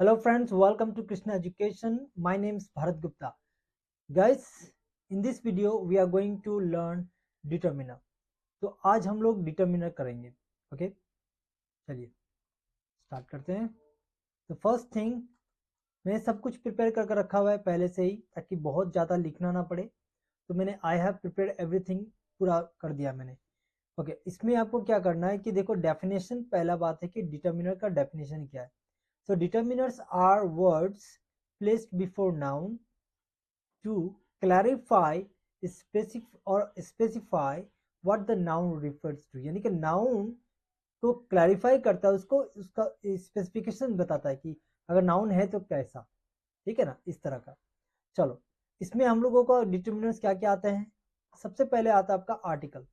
Hello friends, welcome to Krishna Education. My name is Bharat Gupta. Guys, in this video we are going to learn determiner. तो आज हम लोग determiner करेंगे. Okay, चलिए start करते हैं. तो फर्स्ट थिंग, मैंने सब कुछ प्रिपेयर करके रखा हुआ है पहले से ही, ताकि बहुत ज़्यादा लिखना ना पड़े. तो मैंने आई हैव प्रिपेयर एवरीथिंग पूरा कर दिया मैंने. ओके, इसमें आपको क्या करना है कि देखो डेफिनेशन, पहला बात है कि डिटर्मिनर का डेफिनेशन क्या है. So determiners are words placed before noun to clarify, specify what the noun refers to. यानी कि noun को क्लैरिफाई करता है, उसको उसका स्पेसिफिकेशन बताता है कि अगर नाउन है तो कैसा. ठीक है ना, इस तरह का. चलो, इसमें हम लोगों को डिटर्मिनर्स क्या क्या आते हैं. सबसे पहले आता है आपका आर्टिकल.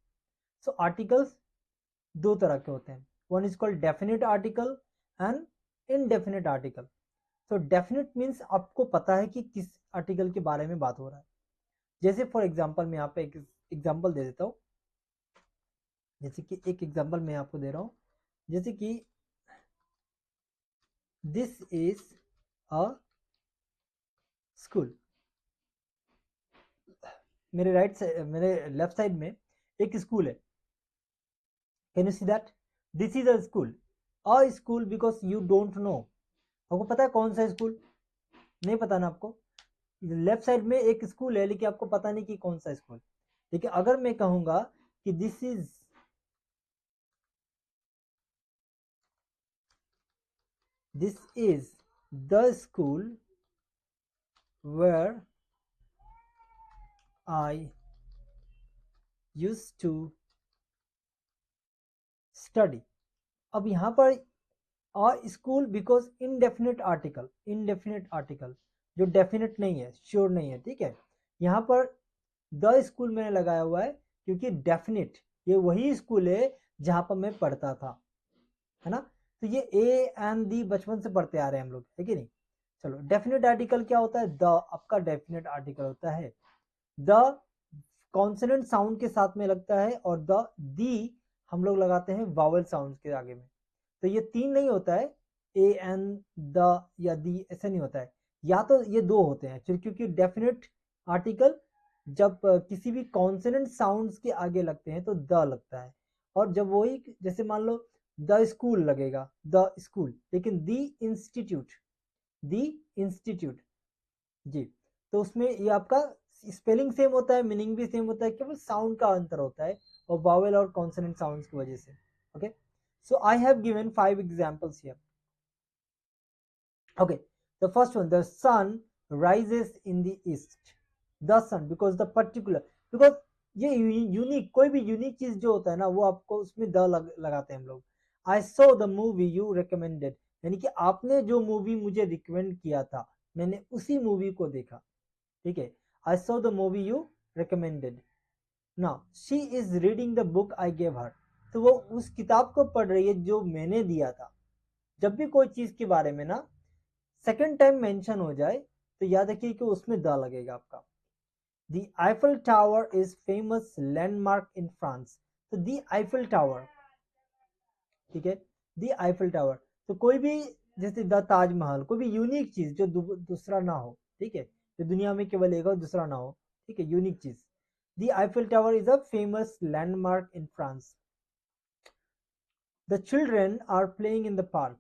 सो आर्टिकल्स दो तरह के होते हैं. One is called definite article and indefinite article. तो डेफिनेट मीन्स आपको पता है कि किस आर्टिकल के बारे में बात हो रहा है. जैसे फॉर एग्जांपल मैं यहाँ पे एक एग्जांपल दे देता हूँ. जैसे कि एक एग्जांपल मैं आपको दे रहा हूँ. जैसे कि दिस इज अ स्कूल. मेरे राइट साइड, मेरे लेफ्ट साइड में एक स्कूल है. Can you see that? This is a school. A school because you don't know. आपको पता है कौन सा स्कूल? नहीं पता ना आपको. लेफ्ट साइड में एक स्कूल है, लेकिन आपको पता नहीं कि कौन सा स्कूल. लेकिन अगर मैं कहूंगा कि this is the school where I used to study. अब यहां पर स्कूल बिकॉज इनडेफिनेट आर्टिकल जो डेफिनेट नहीं है, श्योर नहीं है. ठीक है, यहां पर द स्कूल मैंने लगाया हुआ है क्योंकि डेफिनेट ये वही स्कूल है जहां पर मैं पढ़ता था, है ना. तो ये ए एंड दी बचपन से पढ़ते आ रहे हैं हम लोग, है कि नहीं. चलो, डेफिनेट आर्टिकल क्या होता है? द आपका डेफिनेट आर्टिकल होता है. द कॉन्सोनेंट साउंड के साथ में लगता है, और दी हम लोग लगाते हैं वावल साउंड के आगे में. तो ये तीन नहीं होता है, ए एन द या दी, ऐसा नहीं होता है. या तो ये दो होते हैं एक्चुअली, क्योंकि डेफिनेट आर्टिकल जब किसी भी कॉन्सोनेंट साउंड्स के आगे लगते हैं तो द लगता है. और जब वही, जैसे मान लो द स्कूल लगेगा, द स्कूल, लेकिन दी इंस्टीट्यूट जी. तो उसमें ये आपका स्पेलिंग सेम होता है, मीनिंग भी सेम होता है, केवल साउंड का अंतर होता है, और वावेल और कॉन्सोनेंट साउंड्स की वजह से. Okay, so I have given 5 examples here. Okay, the first one, the sun rises in the east. The sun, because the particular, because ये यूनिक, कोई भी यूनिक चीज जो होता है ना, वो आपको उसमें लगाते हैं हम लोग. I saw the movie you recommended, यानी कि आपने जो मूवी मुझे रिकमेंड किया था, मैंने उसी मूवी को देखा. ठीक है, I saw the movie you recommended. Now she is reading the book I gave her. तो वो उस किताब को पढ़ रही है जो मैंने दिया था. जब भी कोई चीज के बारे में ना सेकंड टाइम मेंशन हो जाए, तो याद रखिए कि उसमें द लगेगा आपका. The Eiffel tower is famous landmark in France. तो द आईफल टावर, ठीक है, द आईफल टावर. तो कोई भी, जैसे द ताजमहल, कोई भी यूनिक चीज जो दूसरा ना हो. ठीक है, जो दुनिया में केवल एक और दूसरा ना हो. ठीक है, यूनिक चीज. The Eiffel tower is a famous landmark in France. The children are playing in the park.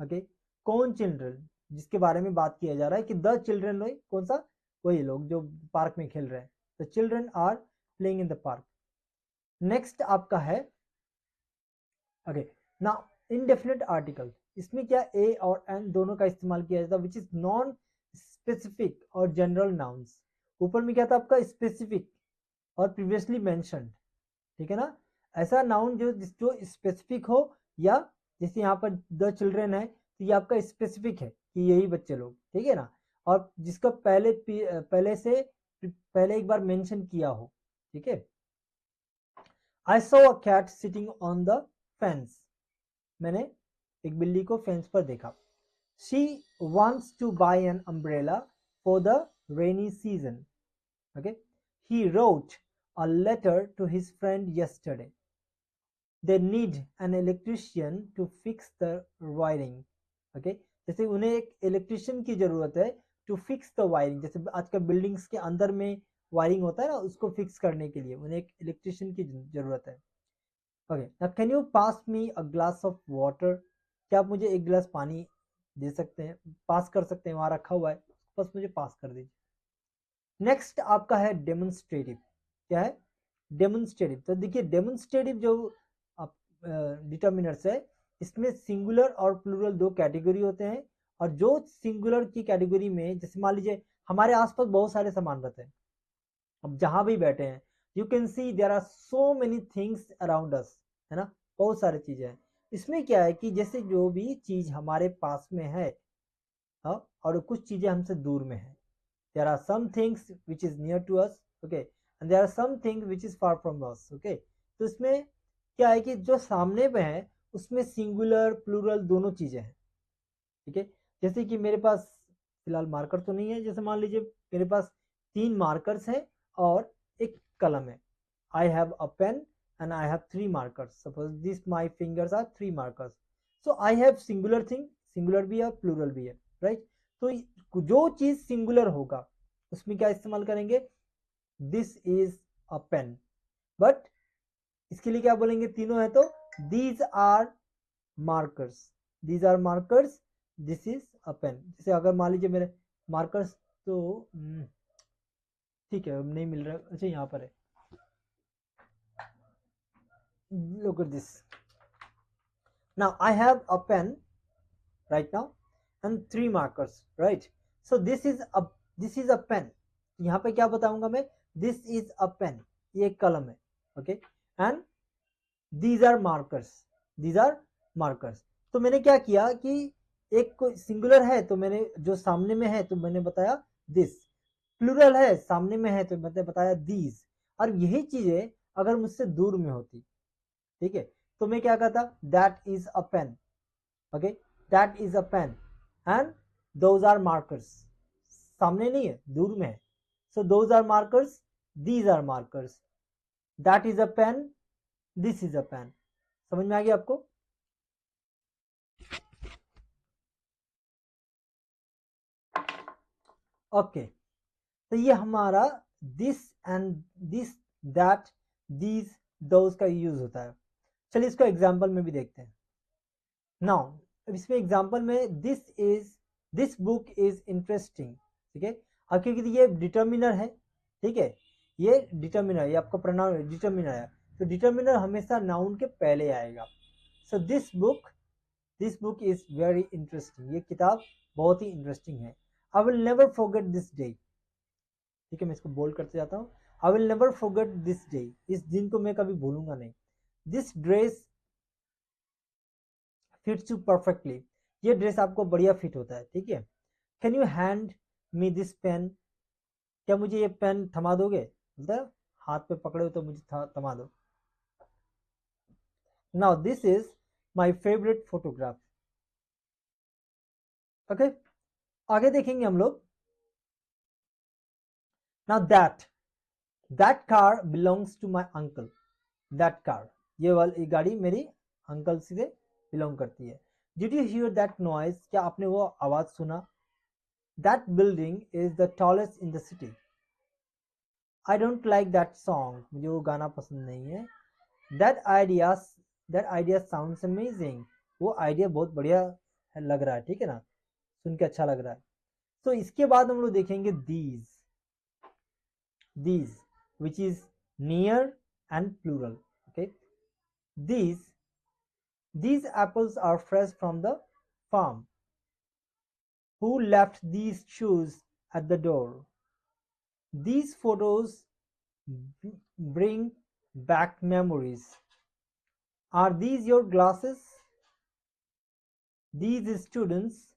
Okay, कौन चिल्ड्रन, जिसके बारे में बात किया जा रहा है कि द चिल्ड्रन, कौन सा? वही लोग जो पार्क में खेल रहे हैं. The children are playing in the park. Next आपका है, ओके, नाउ इनडेफिनेट आर्टिकल. इसमें क्या ए और एन दोनों का इस्तेमाल किया जाता है, विच इज नॉन स्पेसिफिक और जनरल नाउन्स. ऊपर में क्या था आपका? स्पेसिफिक और प्रीवियसली मेंशन्ड. ठीक है ना, ऐसा नाउन जो जो स्पेसिफिक हो, या जैसे यहाँ पर द चिल्ड्रेन है, तो ये आपका स्पेसिफिक है कि यही बच्चे लोग. ठीक है ना, और जिसका पहले एक बार मेंशन किया हो. ठीक है, I saw a cat sitting on the fence. मैंने एक बिल्ली को फेंस पर देखा. She wants to buy an umbrella for the rainy season. Okay, he wrote a letter to his friend yesterday. They need an electrician to fix the wiring. Okay, जैसे उन्हें एक electrician की जरूरत है टू फिक्स द वायरिंग, जैसे आजकल buildings के अंदर में वायरिंग होता है ना, उसको फिक्स करने के लिए उन्हें एक इलेक्ट्रिशियन की जरूरत है। Okay, now can you pass me a glass of water, क्या आप मुझे एक गिलास पानी दे सकते हैं, पास कर सकते हैं, वहां रखा हुआ है, बस मुझे पास कर दीजिए। नेक्स्ट आपका है डेमोन्स्ट्रेटिव। क्या है? डेमोन्स्ट्रेटिव। तो देखिए डेमोन्स्ट्रेटिव जो आप डिटर्मिनर्स है, इसमें सिंगुलर और प्लूरल दो कैटेगरी होते हैं। और जो सिंगुलर की कैटेगरी में, जैसे मान लीजिए हमारे आसपास बहुत सारे सामान रहते हैं, अब जहां भी बैठे हैं you can see there are so many things around us, है ना, बहुत सारी चीजें हैं। इसमें क्या है कि जैसे जो भी चीज हमारे पास में है, हाँ, और कुछ चीजें हमसे दूर में है। there are some things which is near to us, okay, and there are some things which is far from us, okay। तो इसमें क्या है कि जो सामने में है उसमें सिंगुलर प्लूरल दोनों चीजें हैं, ठीक है। जैसे कि मेरे पास फिलहाल मार्कर तो नहीं है, जैसे मान लीजिए मेरे पास 3 मार्कर्स हैं और एक कलम है। I have a pen and I have 3 markers, suppose this my fingers are 3 markers. So I have singular thing, singular भी है प्लूरल भी है, राइट। तो जो चीज सिंगुलर होगा उसमें क्या इस्तेमाल करेंगे, this is a pen. But इसके लिए क्या बोलेंगे, तीनों है तो these are markers, these are markers, this is a pen. जैसे अगर मान लीजिए मेरे मार्कर्स तो ठीक है नहीं मिल रहा, अच्छा यहाँ पर है, look at this, now I have a pen right now and 3 markers, right। so this is a pen, यहाँ पे क्या बताऊंगा मैं, this is a pen, ये एक कलम है, okay, and these are markers, these are markers। तो मैंने क्या किया कि एक कोई सिंगुलर है तो मैंने जो सामने में है तो मैंने बताया दिस, प्लूरल है सामने में है तो मैंने बताया दीज। और यही चीजें अगर मुझसे दूर में होती, ठीक है, तो मैं क्या कहता, that is a pen, okay, that is a pen and those are markers, सामने नहीं है दूर में है, so those are markers, these are markers, that is a pen, this is a pen. समझ में आ गया आपको? ओके, तो ये हमारा this and this, that, these, those का यूज होता है। चलिए इसको एग्जाम्पल में भी देखते हैं। नाउ इसमें एग्जाम्पल में दिस बुक इज इंटरेस्टिंग, ठीक है। अब क्योंकि ये डिटर्मिनर है, ठीक है, ये डिटर्मिनर, ये आपका प्रोनाउन डिटर्मिनर है, तो डिटर्मिनर हमेशा नाउन के पहले आएगा। So this book is very interesting, ये किताब बहुत ही इंटरेस्टिंग है। I will never forget this day, ठीक है, मैं इसको बोल्ड करते जाता हूँ। I will never forget this day, इस दिन को मैं कभी भूलूंगा नहीं। This dress fits you perfectly, ये ड्रेस आपको बढ़िया फिट होता है, ठीक है। Can you hand me this pen, क्या मुझे ये पेन थमा दोगे, बोलता है हाथ पे पकड़े हो तो मुझे थमा दो। Now this is my favourite photograph, okay. आगे देखेंगे हम लोग। Now that car belongs to my uncle, that car, ये वाली गाड़ी मेरी अंकल से बिलोंग करती है। Did you hear that noise, क्या आपने वो आवाज सुना। That building is the tallest in the city, I don't like that song, मुझे वो गाना पसंद नहीं है। That idea that idea sounds amazing, वो आइडिया बहुत बढ़िया लग रहा है, ठीक है ना, सुन के अच्छा लग रहा है। तो इसके बाद हम लोग देखेंगे these which is near and plural, okay। these apples are fresh from the farm, who left these shoes at the door, these photos bring back memories, are these your glasses, these students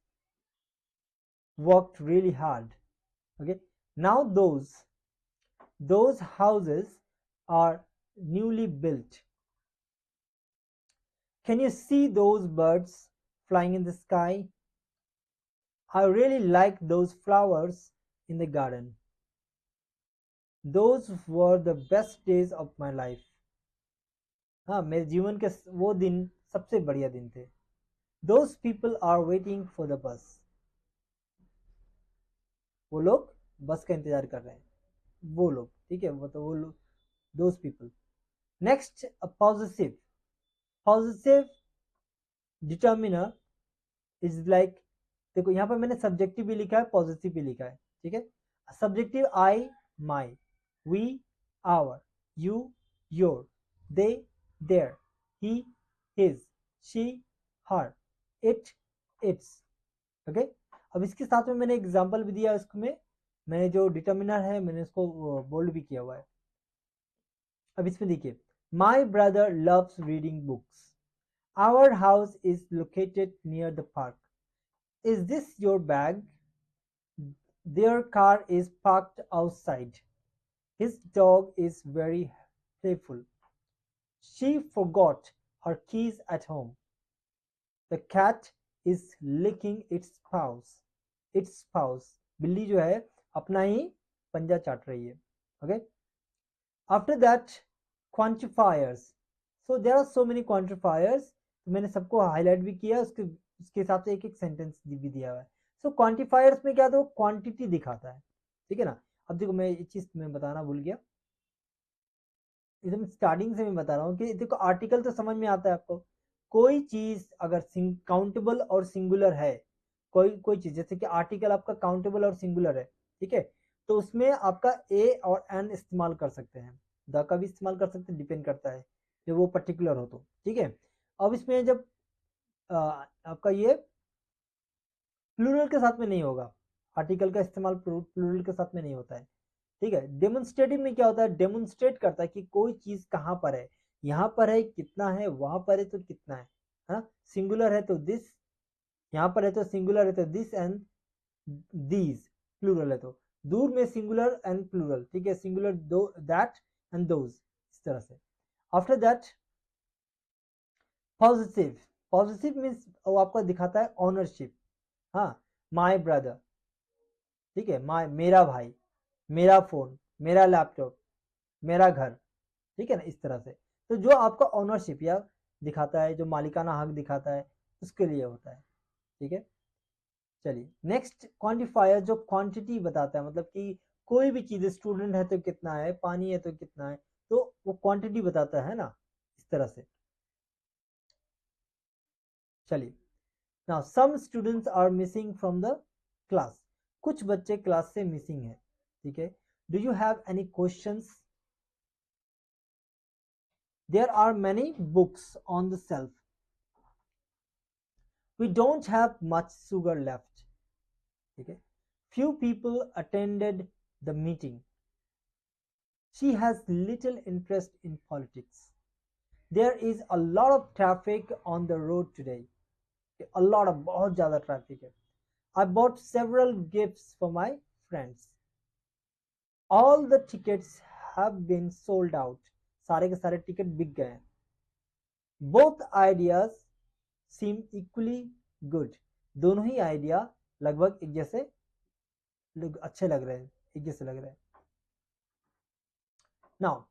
worked really hard, okay। now those houses are newly built, can you see those birds flying in the sky, I really like those flowers in the garden, those were the best days of my life, हाँ मेरे जीवन के वो दिन सबसे बढ़िया दिन थे। those people are waiting for the bus. वो लोग बस का इंतजार कर रहे हैं, वो लोग, ठीक है, वो तो वो लोग, those people. Next, a possessive. Possessive determiner is like, देखो यहाँ पर मैंने सब्जेक्टिव भी लिखा है, पॉजिटिव भी लिखा है, ठीक है. Subjective I, my, we, our, you, your, they, their, he, his, she, her, it, its. Okay. अब इसके साथ में मैंने एग्जांपल भी दिया, इसमें मैंने जो डिटर्मिनर है मैंने इसको बोल्ड भी किया हुआ है. अब इसमें देखिए, my brother loves reading books, our house is located near the park, is this your bag? Their car is parked outside. His dog is very playful. She forgot her keys at home. The cat is licking its paws. Its paws. बिल्ली जो है अपना ही पंजा चाट रही है. Okay. After that, quantifiers. So there are so many quantifiers. तो मैंने सबको हाईलाइट भी किया, उसके हिसाब से एक एक सेंटेंस भी दिया हुआ है. सो क्वांटिफायर्स में क्या, तो क्वांटिटी दिखाता है, ठीक है ना. अब देखो मैं एक चीज मैं बताना भूल गया, एकदम स्टार्टिंग से मैं बता रहा हूँ कि देखो आर्टिकल तो समझ में आता है आपको. कोई चीज अगर काउंटेबल और सिंगुलर है, कोई चीज जैसे कि आर्टिकल आपका काउंटेबल और सिंगुलर है, ठीक है, तो उसमें आपका ए और एन इस्तेमाल कर सकते हैं, द का भी इस्तेमाल कर सकते हैं, डिपेंड करता है जब वो पर्टिकुलर हो तो, ठीक है. अब इसमें जब आपका ये प्लूरल के साथ में नहीं होगा, आर्टिकल का इस्तेमाल प्लूरल के साथ में नहीं होता है, ठीक है. डेमोन्स्ट्रेटिव में क्या होता है, डेमोन्स्ट्रेट करता है कि कोई चीज कहाँ पर है, यहाँ पर है कितना है, वहां पर है तो कितना है ना. सिंगुलर है तो दिस, यहाँ पर है तो सिंगुलर है तो दिस एंड दीज, प्लूरल है तो दूर में सिंगुलर एंड प्लूरल, ठीक है, सिंगुलर दो, दैट एंड दोज, इस तरह से. After that positive. Positive means वो आपको दिखाता है ऑनरशिप. हाँ, माई ब्रदर, ठीक है, माई मेरा भाई, मेरा फोन, मेरा लैपटॉप, मेरा घर, ठीक है ना, इस तरह से. तो जो आपका ऑनरशिप या दिखाता है, जो मालिकाना हक दिखाता है, उसके लिए होता है, ठीक है. चलिए नेक्स्ट, क्वांटिफायर जो क्वांटिटी बताता है, मतलब कि कोई भी चीज, स्टूडेंट है तो कितना है, पानी है तो कितना है, तो वो क्वांटिटी बताता है ना, इस तरह से. चलिए, now some students are missing from the class. कुछ बच्चे क्लास से मिसिंग है, ठीक है. Do you have any questions? There are many books on the shelf. We don't have much sugar left. Okay. Few people attended the meeting. She has little interest in politics. There is a lot of traffic on the road today. A lot of बहुत ज़्यादा traffic है. I bought several gifts for my friends. All the tickets have been sold out. सारे के सारे ticket बिक गए हैं. Both ideas seem equally good. दोनों ही आइडिया लगभग एक जैसे अच्छे लग रहे हैं, एक जैसे लग रहे हैं. Now,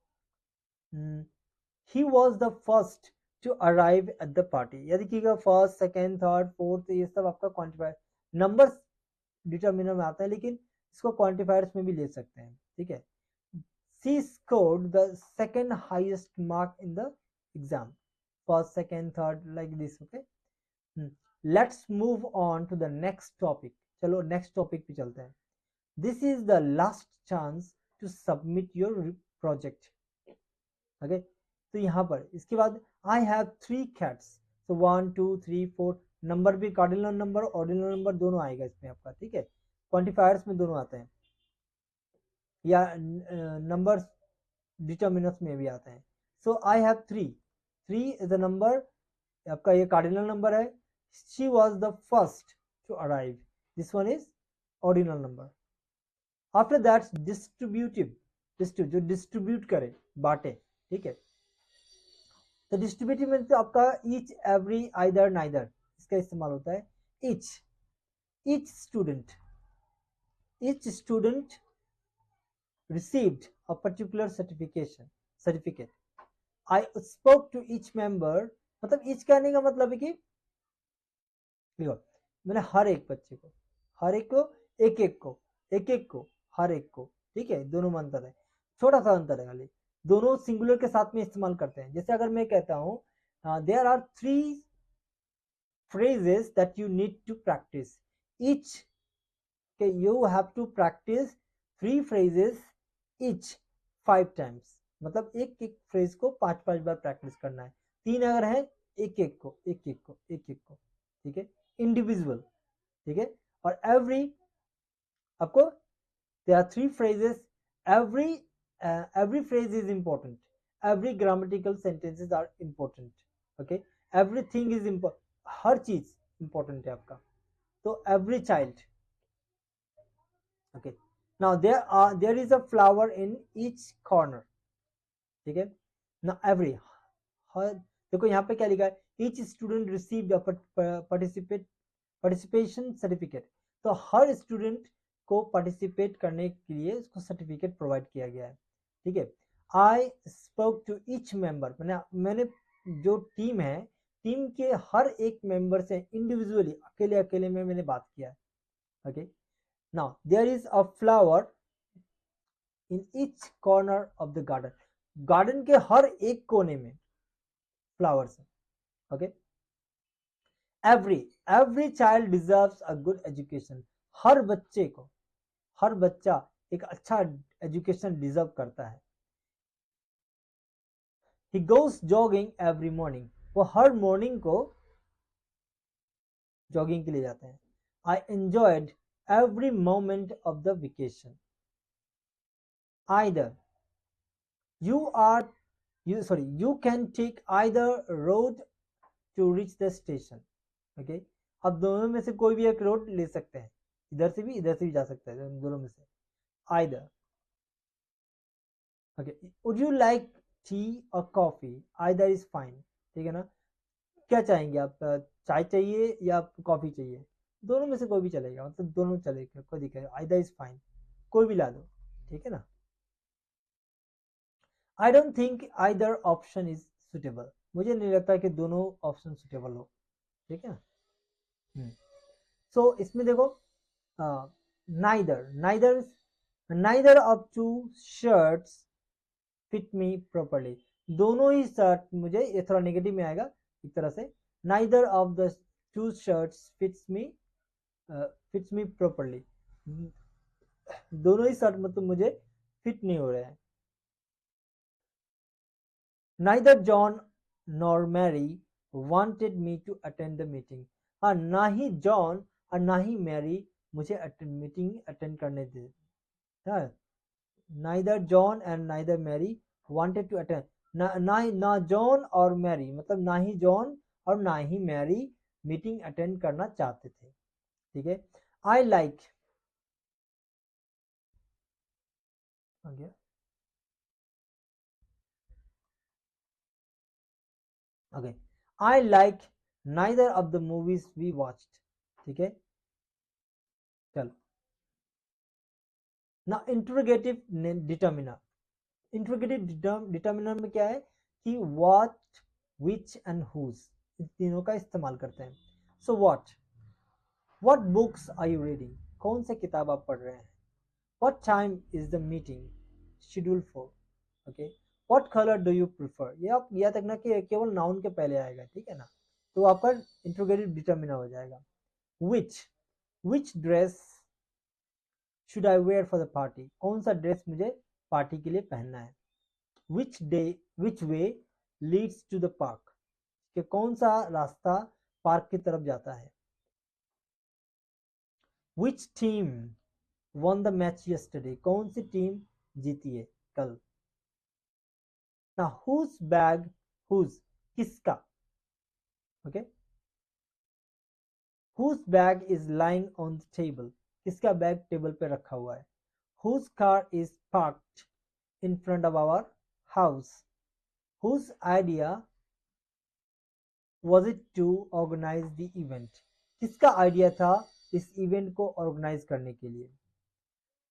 he was the first to arrive at the party. या देखिएगा फर्स्ट, सेकेंड, थर्ड, फोर्थ, ये सब आपका क्वांटिफायर नंबर्स डिटर्मिनर में आता है, लेकिन इसको क्वांटिफायर्स में भी ले सकते हैं, ठीक है. She scored the second highest mark in the exam. First, second, third, like this, okay. Let's move on to the next topic. चलो next topic पे चलते हैं. This is the last chance to submit your project. Okay. तो यहाँ पर इसके बाद I have 3 cats. So 1 2 3 4, number भी कार्डिनल नंबर ऑर्डिनल नंबर दोनों आएगा इसमें आपका, ठीक है. क्वांटिफायर्स में दोनों आते हैं, या नंबर्स डिटर्मिनर्स में भी आते हैं. So I have 3. 3 is a number, आपका ये कार्डिनल नंबर है. She was the first to arrive. This one is ordinal number. After that distributive, जो डिस्ट्रीब्यूट करे, बांटे, ठीक है. तो डिस्ट्रीब्यूटिव में तो आपका ईच, एवरी, आइदर, नाइदर, इसका इस्तेमाल होता है. Each, each student received a particular certificate. I spoke to each member. मतलब each कहने का मतलब है कि देखो मैंने हर एक बच्चे को, हर एक को, एक एक को, एक एक को, हर एक को, ठीक है, दोनों में अंतर है, छोटा सा अंतर है खाली, दोनों सिंगुलर के साथ में इस्तेमाल करते हैं। जैसे अगर मैं कहता हूँ there are 3 phrases that you need to practice each, okay, you have to practice 3 phrases each 5 times, मतलब एक एक फ्रेज को 5 बार प्रैक्टिस करना है। 3 अगर है, एक एक को, एक एक को, एक एक को, ठीक है, इंडिविजुअल, ठीक है। और एवरी, आपको there are 3 phrases, every every phrase is important, every grammatical sentences are important, okay, everything is important, हर चीज important है आपका। तो every child, okay, now there is a flower in each corner, ठीक है ना, एवरी, हर, देखो यहाँ पे क्या लिखा है, each student received a participation certificate, तो हर स्टूडेंट को पार्टिसिपेट करने के लिए उसको सर्टिफिकेट प्रोवाइड किया गया है, ठीक है। I spoke to each member, मैंने जो टीम है, टीम के हर एक मेंबर से इंडिविजुअली, अकेले अकेले में मैंने बात किया है, okay. Now there is a flower in each corner of the garden, garden के हर एक कोने में फ्लावर्स है, okay. Every every child deserves a good education, हर बच्चे को, हर बच्चा एक अच्छा एजुकेशन डिजर्व करता है। He goes jogging every morning, वो हर मॉर्निंग को जॉगिंग के लिए जाते हैं। I enjoyed every moment of the vacation, either you are you can take either road to reach the station, okay, अब दोनों में से कोई भी एक रोड ले सकते हैं, इधर से भी इधर से भी जा सकते हैं, दोनों में से either, okay, would you like tea or coffee, either is fine, ठीक है ना, क्या चाहेंगे आप, चाय चाहिए या कॉफी चाहिए, दोनों में से कोई भी चलेगा, मतलब दोनों चलेगा, कोई दिक्कत नहीं, either is fine, कोई भी ला दो, ठीक है ना। I don't think either option is suitable, मुझे नहीं लगता कि दोनों ऑप्शन सुटेबल हो, ठीक है। सो इसमें देखो, neither neither neither of two shirts fit me properly, दोनों ही शर्ट मुझे, ये थोड़ा नेगेटिव में आएगा एक तरह से, neither of the two shirts fits me properly, दोनों ही शर्ट मतलब मुझे फिट नहीं हो रहे हैं। Neither John nor Mary wanted me to attend the meeting, हाँ, ना ही जॉन और ना ही मैरी मुझे मीटिंग अटेंड करने दे, हाँ, neither John and neither Mary wanted to attend, ना जॉन और मैरी, मतलब ना ही जॉन और ना ही मैरी मीटिंग अटेंड करना चाहते थे, ठीक है। I like, okay, I like neither of the movies we watched, ठीक है। चलो ना, इंट्रोगेटिव डिटर्मिनर, इंट्रोगेटिव डिटर्मिनर में क्या है कि व्हाट, विच एंड हुज, इन तीनों का इस्तेमाल करते हैं। So what books are you reading, कौन सी किताब आप पढ़ रहे हैं, what time is the meeting schedule for, okay, what colour do you prefer, ये आप याद रखना कि केवल नाउन के पहले आएगा, ठीक है ना, तो आपका इंट्रोगेटिव डिटर्मिनर हो जाएगा। Which which dress should I wear for the party, कौन सा ड्रेस मुझे पार्टी के लिए पहनना है। Which way leads to the park, कि कौन सा रास्ता पार्क की तरफ जाता है। Which team won the match yesterday, कौन सी टीम जीती है कल। ना हुज बैग, हुज किसका, okay, whose bag is lying on the table, किसका बैग टेबल पे रखा हुआ है। Whose car is parked in front of our house, whose idea was it to organize the event, किसका आइडिया था इस इवेंट को ऑर्गेनाइज करने के लिए।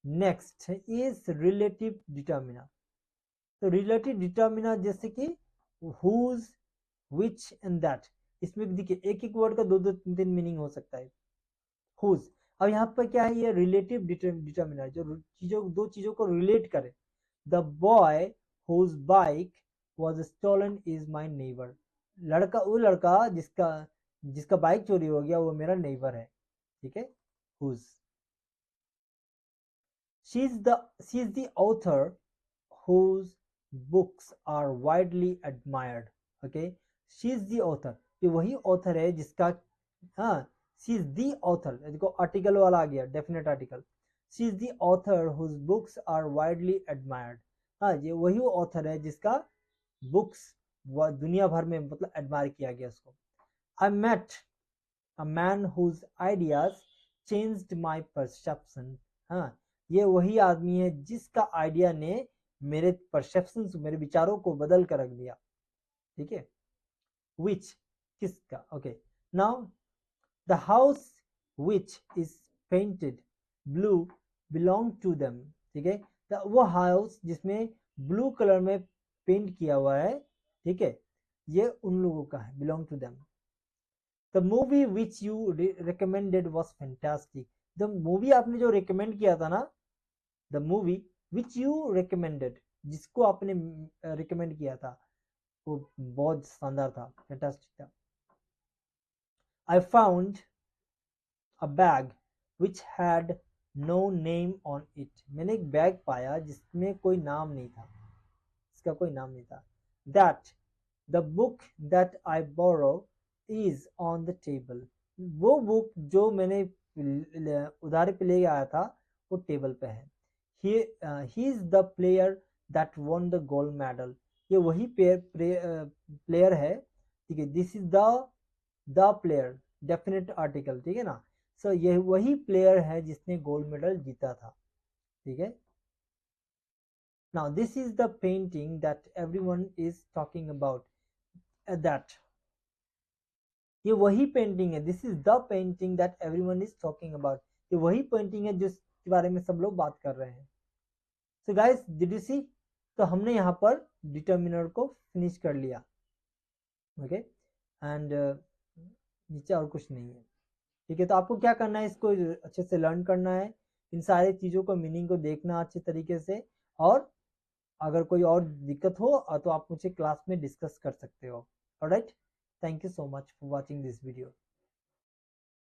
नेक्स्ट इज रिलेटिव डिटर्मिनर, तो रिलेटिव डिटर्मिनर जैसे कि हुज, विच एंड दैट, इसमें देखिए एक एक वर्ड का दो दो तीन तीन मीनिंग हो सकता है। हुज, अब यहाँ पर क्या है, ये रिलेटिव डिटर्मिनर जो चीजों दो चीजों को रिलेट करे। The boy whose bike was stolen is my neighbour, लड़का वो लड़का जिसका जिसका बाइक चोरी हो गया वो मेरा नेबर है, ठीक है। Whose, she is the author whose books are widely admired, okay। she is the author, ये वही ऑथर है जिसका, हाँ, she is the author, देखो आर्टिकल वाला आ गया, definite article. she is the author whose books are widely admired, हाँ, ये वही ऑथर है जिसका बुक्स दुनिया भर में मतलब एडमायर किया गया उसको। I met a man whose ideas changed my perception, हाँ, ये वही आदमी है जिसका आइडिया ने मेरे परसेप्शन, मेरे विचारों को बदल कर रख दिया, ठीक है। विच, किसका, okay. Now the house which is painted blue belong to them, ठीक है। वो हाउस जिसमें ब्लू कलर में पेंट किया हुआ है, ठीक है, ये उन लोगों का है, belong to them. The movie which you recommended was fantastic, the movie आपने जो रिकमेंड किया था ना, the movie which you recommended, जिसको आपने रिकमेंड किया था वो बहुत शानदार था, फैंटास्टिक था। I found a bag which had no name on it, मैंने एक बैग पाया जिसमें कोई नाम नहीं था, इसका कोई नाम नहीं था। That the book that I borrow is on the table, वो बुक जो मैंने उधारी पे ले आया था वो टेबल पे है। He is the player that won the gold medal, ये वही प्लेयर है, ठीक है। This is the player, definite article, ठीक है ना। सो ये वही प्लेयर है जिसने गोल्ड मेडल जीता था, ठीक है। Now this is the painting that everyone is talking about, that ये वही पेंटिंग है, this is the painting that everyone is talking about, ये वही पेंटिंग है जिसके बारे में सब लोग बात कर रहे हैं। So guys did you see, तो हमने यहाँ पर डिटर्मिनर को फिनिश कर लिया, ओके। एंड नीचे और कुछ नहीं है, ठीक है। तो आपको क्या करना है, इसको अच्छे से लर्न करना है, इन सारी चीज़ों को मीनिंग को देखना अच्छे तरीके से, और अगर कोई और दिक्कत हो तो आप मुझे क्लास में डिस्कस कर सकते हो। Alright, thank you so much for watching this video.